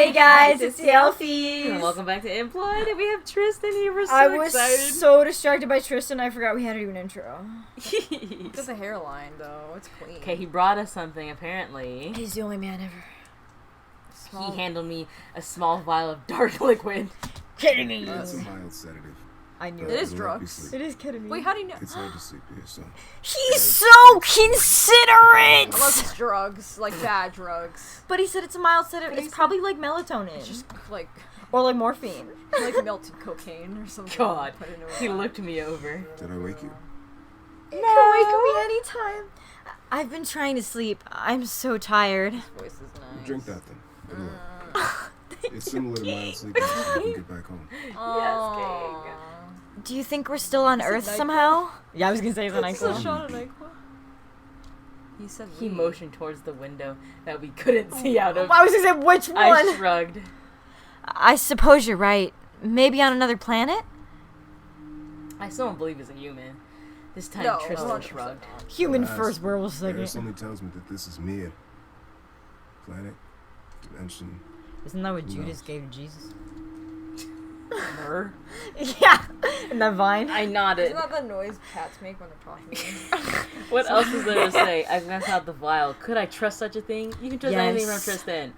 Hey guys, it's the Elfies! And welcome back to Employed, and we have Tristan here. We're so I was excited. so distracted by Tristan, I forgot we had to do an intro. Look at the hairline, though. It's clean. Okay, he brought us something, apparently. He's the only man ever. He handled me a small vial of dark liquid. Kidding me! That's a mild sedative. I knew It it. is drugs. It is kidding me. Wait, how do you know? It's hard to sleep here, so. He's so considerate! Unless it's drugs, like bad drugs. But he said it's a mild sedative. It's probably like melatonin. It's just like or like morphine. melted cocaine or something. God, Put into he looked me over. Did I wake you? You can wake me anytime. I've been trying to sleep. I'm so tired. His voice is nice. Drink that then. Good luck. It's similar to mild sleep until you can get back home. Yes, King. Do you think we're still on Earth somehow? Yeah, I was gonna say the It's a NyQuil. shot of NyQuil. He said He weed. motioned towards the window that we couldn't see out of. I was gonna say which one? I shrugged. I suppose you're right. Maybe on another planet? I still don't believe he's a human. This time No, Tristan 100% shrugged. not. Human Alas, first, werewolf second. Harris only tells me that this is Mia. Planet, dimension. Isn't that what Who Judas knows? gave to Jesus? Her? Yeah, in that vine. I nodded. Isn't that the noise cats make when they're talking? What else is there to say? I glanced out the vial. Could I trust such a thing? You can trust anything from Yes. Tristan.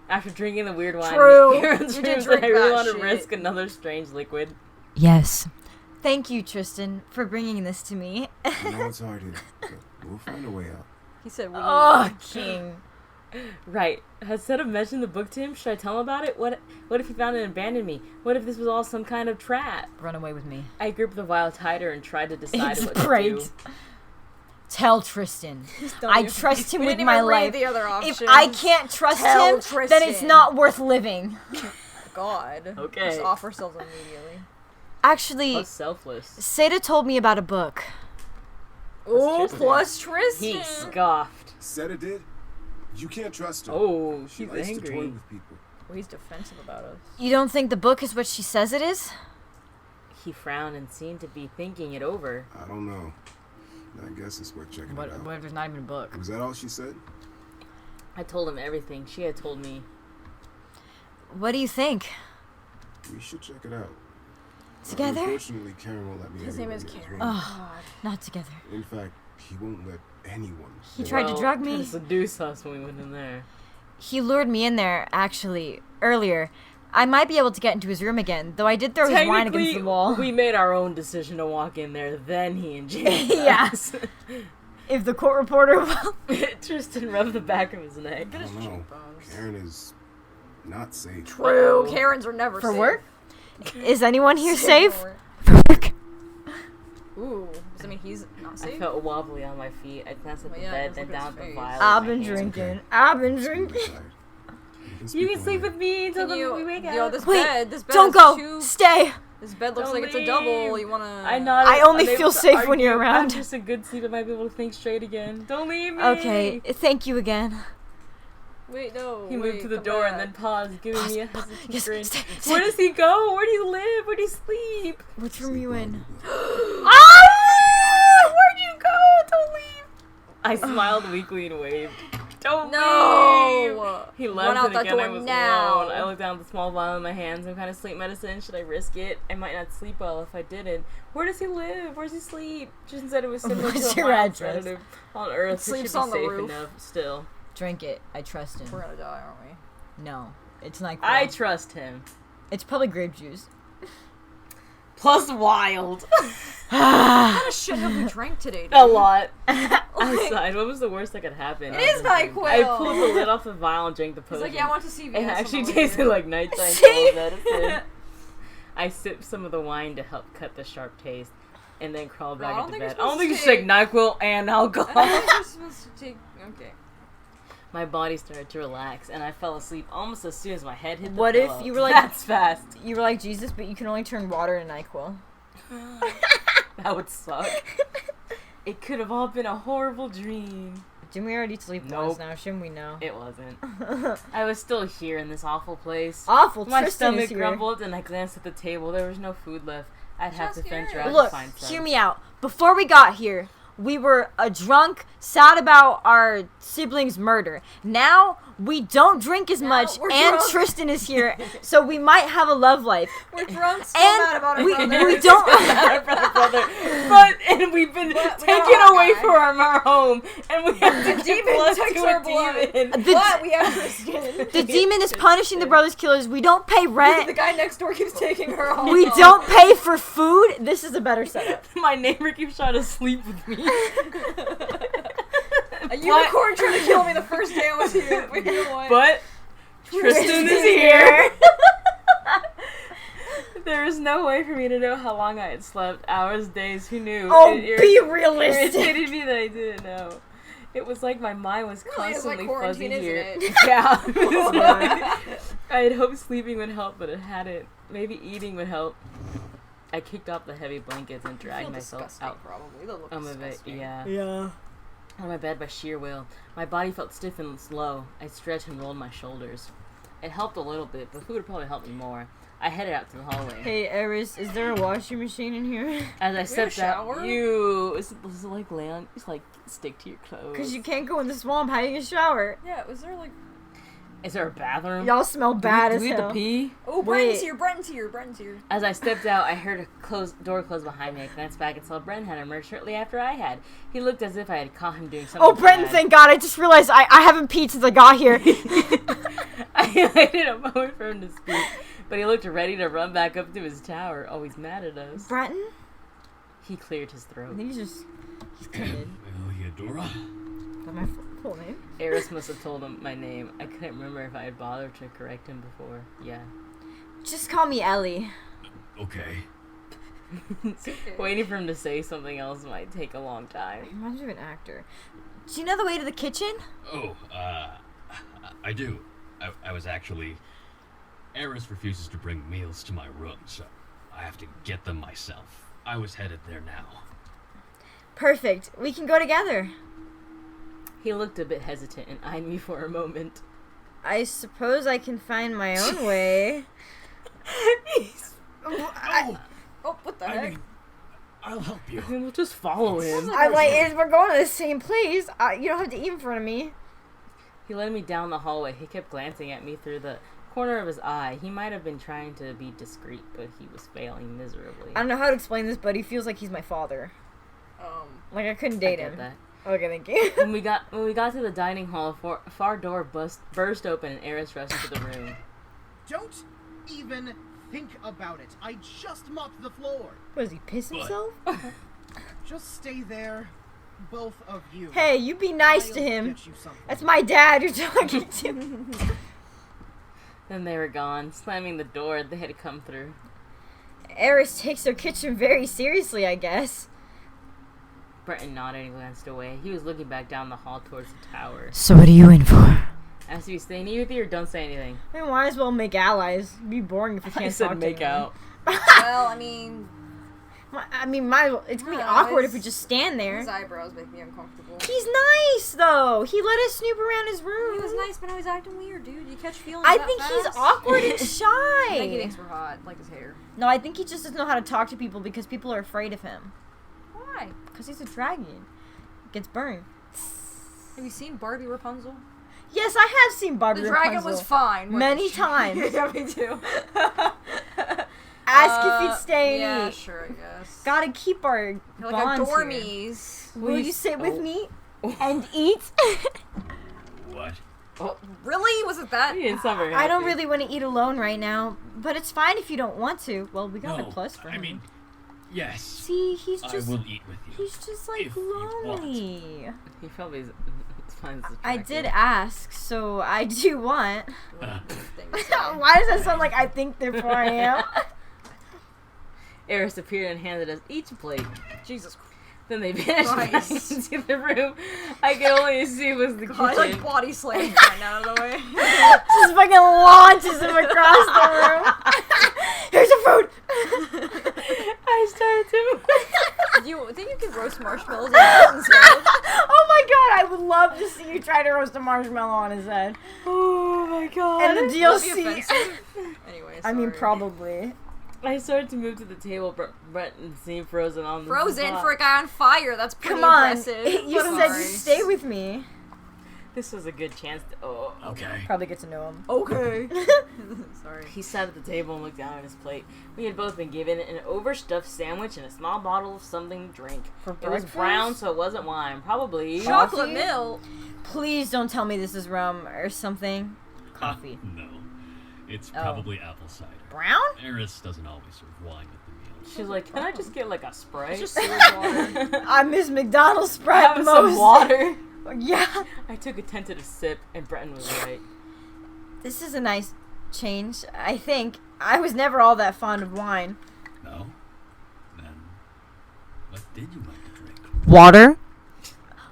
After drinking the weird wine, True. Karen You did screams drink that I really that want to shit. risk another strange liquid. Yes. Thank you, Tristan, for bringing this to me. I know it's hard here, but we'll find a way out. He said weed. Oh, King. Right. Instead of mentioning the book to him, should I tell him about it? What if he found it and abandoned me? What if this was all some kind of trap? Run away with me. I gripped the vial tighter and tried to decide It's what to great. do. Tell Tristan. I trust him We with didn't my even read life. the other If options. I can't trust Tell him, then it's Tristan. not worth living. God. Okay. Just off ourselves immediately. Actually, Plus selfless. Seda told me about a book. Oh, Tristan. plus Tristan. He scoffed. Said it did. You can't trust her. Oh, She she's likes to toy angry. with people. Well, he's defensive about us. You don't think the book is what she says it is? He frowned and seemed to be thinking it over. I don't know. I guess it's worth checking it out. What if there's not even a book? Was that all she said? I told him everything she had told me. What do you think? We should check it out. Together? Unfortunately, Karen won't let me. His name is everywhere Karen. as well. Oh, not together. In fact, he won't let anyone. He tried to drug me. Tried to seduce us when we went in there. He lured me in there, actually, earlier. I might be able to get into his room again, though I did throw his wine against the wall. We made our own decision to walk in there, then he engaged Yeah. us. If the court reporter will... Tristan rubbed the back of his neck. I don't know. Karen is not safe. True. Uh-oh. Karens are never For safe. work? Is anyone here Safe safe? for work. For work. Ooh. Does that mean he's not I safe? felt wobbly on my feet. I glanced at Well, the yeah, bed, just then look at down his at the face. vial. I've in my been hand. drinking. I've been I'm drinking. tired. You speak can on sleep that. with me until Can we wake yo, up. this Wait, bed don't is go. too- Stay. This bed looks Don't like it's a double. leave. You wanna? I know. I only I'm able feel to safe when you're argue. around. After just a good sleep, I might be able to think straight again. Don't leave me. Okay, thank you again. Wait, no. He moved wait, to the come door back. and then paused, giving me a Pause. hesitant Yes, grin. stay. Where does he go? Where do you live? Where do you sleep? Which room are you in? Ah! Where'd you go? Don't leave. I smiled weakly and waved. Don't leave. No. He Run left out and that again I door was now. alone. I looked down at the small vial in my hand. Some kind of sleep medicine. Should I risk it? I might not sleep well if I didn't. Where does he live? Where does he sleep? Tristan said it was similar What's to a your mild address? sedative on Earth. So it Sleeps should be on the safe roof. enough still. Drink it. I trust him. We're gonna die, aren't we? No, it's not. I trust him. It's probably grape juice. Plus wild. What kind of shit have we drank today, dude? A lot. Like, I sighed. What was the worst that could happen? It is NyQuil. I pulled the lid off the vial and drank the He's potion. like, yeah, I want to see. It actually over tasted here. like nighttime See? medicine. I sipped some of the wine to help cut the sharp taste, and then crawled No, I back don't into think you're bed. I don't supposed think you to should take NyQuil and I alcohol. think you're supposed to take. Okay. My body started to relax, and I fell asleep almost as soon as my head hit the What if pillow. you were like- That's fast. You were like Jesus, but you can only turn water into NyQuil. That would suck. It could have all been a horrible dream. Didn't we already sleep once Nope. now? Shouldn't we know? It wasn't. I was still here in this awful place. Awful. My Tristan stomach is here. grumbled, and I glanced at the table. There was no food left. I'd have to Just venture here. out Look, to find some. hear me out. Before we got here, we were drunk, sad about our siblings' murder. Now we don't drink as much, we're and drunk. Tristan is here, so we might have a love life. We're drunk, still And mad about our we brother. don't. And we've been We got taken a away guy. from our home, and we have to The give demon blood takes to our a blood. demon. But we have Tristan. The demon is punishing the brothers killers. We don't pay The rent. guy next door keeps taking her home. We don't pay for food. This is a better setup. My neighbor keeps trying to sleep with me. A unicorn tried to kill me the first day I was here. But you know what? But Tristan is here. There is no way for me to know how long I had slept. Hours, days, who knew? Oh, It be realistic. irritated me that I didn't know. It was like my mind was Really, it's like constantly fuzzy quarantine, here. isn't it? Yeah. It was like- I had hoped sleeping would help, but it hadn't. Maybe eating would help. I kicked off the heavy blankets and You dragged feel myself disgusting, out probably. They'll look of it. disgusting. Yeah. Yeah. On my bed by sheer will. My body felt stiff and slow. I stretched and rolled my shoulders. It helped a little bit, but food would probably help me more. I headed out to the hallway. Hey, Eris, is there a washing machine in here? As I stepped out, shower? is it like lay on? It's like stick to your clothes. Because you can't go in the swamp. How do you shower? Yeah, was there like... Is there a bathroom? Y'all smell bad do as we have hell. to pee? Oh, Wait. Brenton's here. As I stepped out, I heard a door close behind me. I glanced back and saw Bren had emerged shortly after I had. He looked as if I had caught him doing something. Oh, Brenton, bad. thank God. I just realized I haven't peed since I got here. I waited a moment for him to speak, but he looked ready to run back up to his tower. Oh, he's mad at us. Brenton? He cleared his I throat. think he's committed. Eleodora? Is that my full name? Eris must have told him my name. I couldn't remember if I had bothered to correct him before. Yeah. Just call me Ellie. Okay. Waiting for him to say something else might take a long time. Reminds me of an actor. Do you know the way to the kitchen? Oh, I do. I was actually... Eris refuses to bring meals to my room, so I have to get them myself. I was headed there now. Perfect. We can go together. He looked a bit hesitant and eyed me for a moment. I suppose I can find my own way. Oh! Oh, what the I heck? mean, I'll help you. We'll just follow him. I'm like, we're going to the same place. You don't have to eat in front of me. He led me down the hallway. He kept glancing at me through the corner of his eye. He might have been trying to be discreet, but he was failing miserably. I don't know how to explain this, but he feels like he's my father. Like I couldn't date I get him. that. Okay, thank you. When we got to the dining hall, a far door burst open and Eris rushed into the room. Don't even think about it. I just mopped the floor. What, does he piss himself? Just stay there, both of you. Hey, you be nice to I'll him. get you something. That's my dad you're talking to. Then they were gone, slamming the door they had come through. Eris takes her kitchen very seriously, I guess. Breton nodded and glanced away. He was looking back down the hall towards the tower. So what are you in for? Asked if he's staying with you or don't say anything. We might as well make allies. It'd be boring if we can't I said talk make to anyone. out. Well, I mean, It's gonna be No, awkward if his- we just stand there. his eyebrows make me uncomfortable. He's nice though. He let us snoop around his room. He was nice, but now he's acting weird, dude. You catch feelings I that think he's fast? awkward and I think he shy. thinks we're hot, like his hair. No, I think he just doesn't know how to talk to people because people are afraid of him. Why? Because he's a dragon. Gets burned. Have you seen Barbie Rapunzel? Yes, I have seen Barbie The dragon Rapunzel. was fine. wasn't Many she? times. Yeah, me too. Ask if he'd stay and Yeah, eat. sure, I guess. Gotta keep our You're like bonds a here. dormies. Will you sit with Oh. me and eat? What? Really? Was it that? He didn't sound very I don't happy. really want to eat alone right now, but it's fine if you don't want to. Well, we got a No, plus for him. I mean, yes. See, he's I just will eat with you. he's just like if you want. lonely. He probably finds it I did ask, so I do want. Uh, Why does that sound like I think therefore I am? Eris appeared and handed us each a plate. Jesus Christ. Then they vanished back Christ. into the room. I could only assume was the I kitchen. like body slam right out of the way. Just fucking launches him across the room. Here's your food. I started to. Do you think you could roast marshmallows on a person's head? Oh my god, I would love to see you try to roast a marshmallow on his head. Oh my god. And the Would it be DLC. offensive? Anyway, I mean, sorry. probably. I started to move to the table. Brett seemed frozen on the Frozen spot. for a guy on fire. That's pretty Come on. impressive. You said you'd stay with me. This was a good chance to. Oh. Okay. Probably get to know him. Okay. Sorry. He sat at the table and looked down at his plate. We had both been given an overstuffed sandwich and a small bottle of something to drink. For It was breakfast? brown, so it wasn't wine. Probably Chocolate milk. Please don't tell me this is rum or something. Coffee. No. It's Oh. probably apple cider. Brown? Eris doesn't always serve wine with the meals. She's like, can I just get like a Sprite? Just sewage water. I miss McDonald's Sprite Have the some most. water. Yeah. I took a tentative sip, and Breton was right. This is a nice change, I think. I was never all that fond of wine. No? Then, what did you like to drink? Water?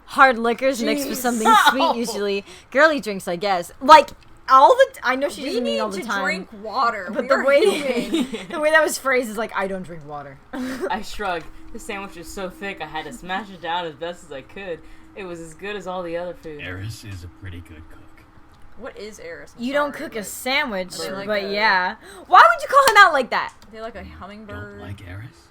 Hard liquors mixed with Jeez. something No. sweet, usually. Girly drinks, I guess. Like, all the... I know she We doesn't mean need all the to time. drink water. But We the are way, human. the way that was phrased is like, I don't drink water. I shrugged. The sandwich was so thick, I had to smash it down as best as I could. It was as good as all the other food. Eris is a pretty good cook. What is Eris? I'm You don't sorry, cook a but sandwich, They like but a- yeah. Why would you call him out like that? They like a hummingbird. Don't like Eris?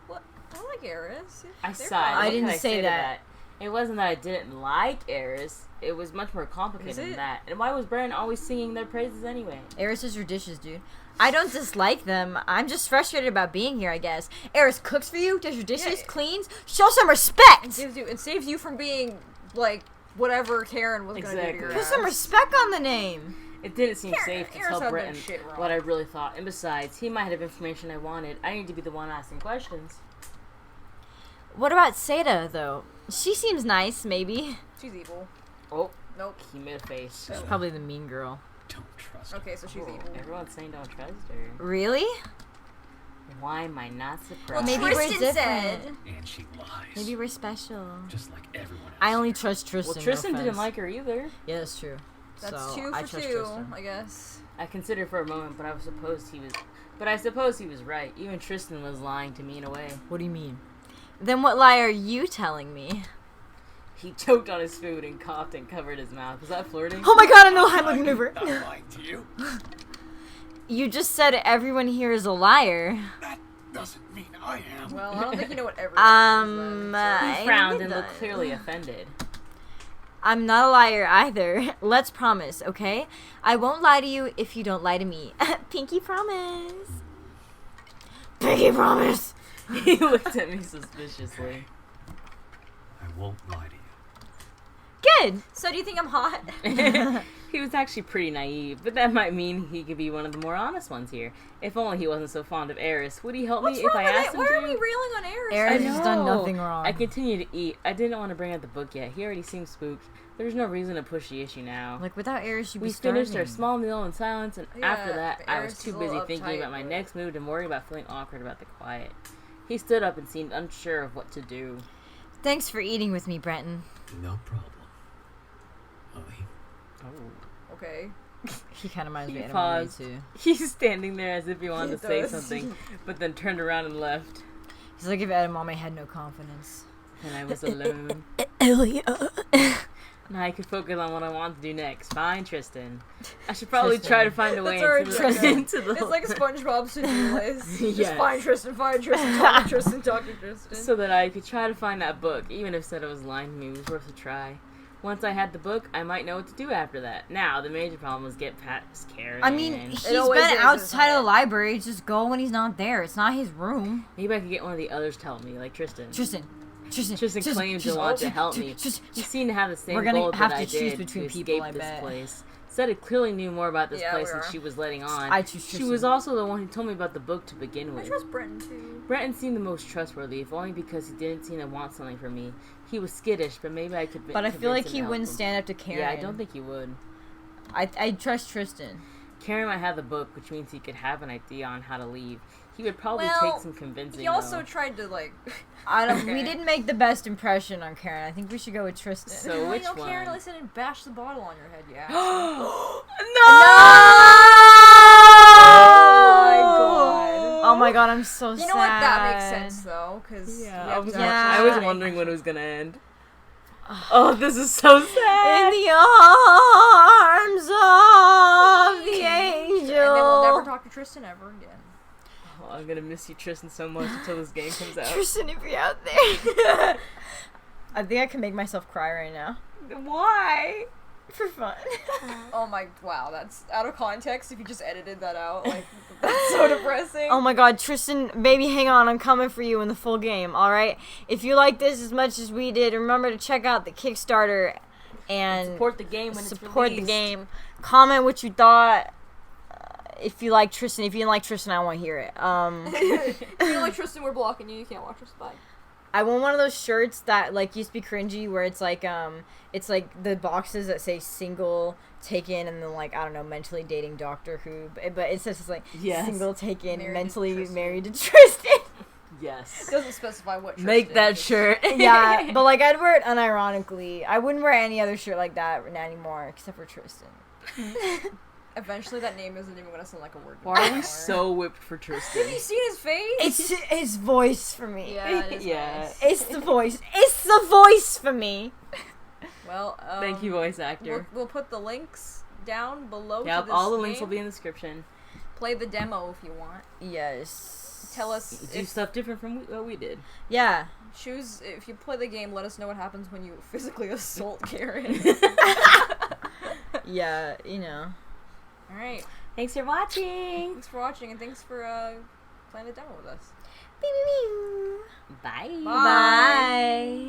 What? I like Eris. I They're sighed. fine. I What didn't could say to that. It wasn't that I didn't like Eris. It was much more complicated Is than it? that. And why was Brandon always singing their praises anyway? Eris is your dishes, dude. I don't dislike them. I'm just frustrated about being here, I guess. Eris cooks for you, does your dishes, Yeah. cleans. Show some respect. It saves you from being like whatever Karen was gonna do to your Exactly. Put ass. some respect on the name. It didn't seem Eris safe to had tell done Britton shit wrong. what I really thought. And besides, he might have information I wanted. I need to be the one asking questions. What about Seda, though? She seems nice, maybe. She's evil. Oh, Nope. he made a face. She's probably the mean girl. Don't trust her. Okay, so she's Oh, evil. everyone's saying don't trust her. Really? Why am I not Well, surprised? Maybe we're Tristan different. said. And she lies. Maybe we're special. Just like everyone else. I only trust Tristan. Well, Tristan no didn't offense. like her either. Yeah, that's true. That's So, 2 I for trust 2, Tristan. I guess. I considered for a moment, but I suppose he was right. Even Tristan was lying to me in a way. What do you mean? Then what lie are you telling me? He choked on his food and coughed and covered his mouth. Was that flirting? Oh my god, I know Heimlich maneuver. Not lying to you. You just said everyone here is a liar. That doesn't mean I am. Well, I don't think you know what everyone Um, is. I He frowned know and looked that. clearly offended. I'm not a liar either. Let's promise, okay? I won't lie to you if you don't lie to me. Pinky promise. Pinky promise. He looked at me suspiciously. I won't lie to you. Good. So do you think I'm hot? He was actually pretty naive, but that might mean he could be one of the more honest ones here. If only he wasn't so fond of Eris. Would he help What's me wrong if I with asked it? him Why to? are we railing on Eris? Eris I has done know. nothing wrong. I continue to eat. I didn't want to bring up the book yet. He already seemed spooked. There's no reason to push the issue now. Like, without Eris, you'd We be finished our starving. small meal in silence, and Yeah, after that, I was Eris too is a busy little thinking uptight, about my but- next move and worrying about feeling awkward about the quiet. He stood up and seemed unsure of what to do. Thanks for eating with me, Brenton. No problem. Ollie. Oh. Okay. He kind of reminds me He of paused. Emily, too. He's standing there as if he wanted He to say does. something, but then turned around and left. He's like if Edamame had no confidence. And I was alone. Ellie, Now I could focus on what I want to do next. Find Tristan. I should probably Tristan. try to find a way That's already into Tristan. into the It's like a SpongeBob to-do list. Just Yes. find Tristan, talk to Tristan, talk to Tristan. so that I could try to find that book. Even if Seta was lying to me, it was worth a try. Once I had the book, I might know what to do after that. Now, the major problem was get past Karen. I mean, he's always been is, outside isn't of it? the library. Just go when he's not there. It's not his room. Maybe I could get one of the others to help me, like Tristan. Tristan Claimed to want to help me. He seemed to have the same We're gonna goal have that to I choose did between to people, escape I this bet. place. Seta clearly knew more about this Yeah, place we than are. she was letting on. I choose She Tristan. was also the one who told me about the book to begin I with. trust Brenton too. Breton seemed the most trustworthy, if only because he didn't seem to want something from me. He was skittish, but maybe I could. But I feel like convince him he to help wouldn't him. stand up to Karen. Yeah, I don't think he would. I trust Tristan. Karen might have the book, which means he could have an idea on how to leave. He would probably Well, take some convincing. He also though. tried to like. I don't. We Okay. didn't make the best impression on Karen. I think we should go with Tristan. So Well, which you know, one? Karen, listen and bash the bottle on your head, yeah. no! Oh my god, I'm so sad. You know what? That makes sense though, because Yeah, I was, Yeah. I was wondering when it was gonna end. Oh, this is so In sad. the arms of the angel. And then we'll never talk to Tristan ever again. Oh, I'm gonna miss you, Tristan, so much until this game comes out. Tristan, if you're out there. I think I can make myself cry right now. Why? For fun. Oh my, wow, that's out of context if you just edited that out. Like, that's so depressing. Oh my god, Tristan, baby, hang on, I'm coming for you in the full game, alright? If you like this as much as we did, remember to check out the Kickstarter and Support the game when support it's the released. game. Comment what you thought. If you like Tristan, if you didn't like Tristan, I want to hear it. If you don't like Tristan, we're blocking you. You can't watch us. Bye. I want one of those shirts that like used to be cringy, where it's like the boxes that say single taken and then like I don't know, mentally dating Doctor Who, but it says it's like Yes. single taken, Married to mentally Tristan. married to Tristan. Yes. It doesn't specify what Tristan. Make that just- shirt. Yeah, but like I'd wear it unironically. I wouldn't wear any other shirt like that anymore except for Tristan. Eventually, that name isn't even gonna sound like a word. Why are we anymore. so whipped for Tristan? Have you seen his face? It's his voice for me. Yeah, it is Yeah. nice. It's the voice. It's the voice for me. Well, Thank you, voice actor. We'll put the links down below. Yep, to this all the links game. will be in the description. Play the demo if you want. Yes. Tell us Do stuff different from what we did. Yeah. choose if you play the game. Let us know what happens when you physically assault Karen. Yeah, you know. All right. Thanks for watching. Thanks for watching and thanks for playing the demo with us. Bye. Bye. Bye.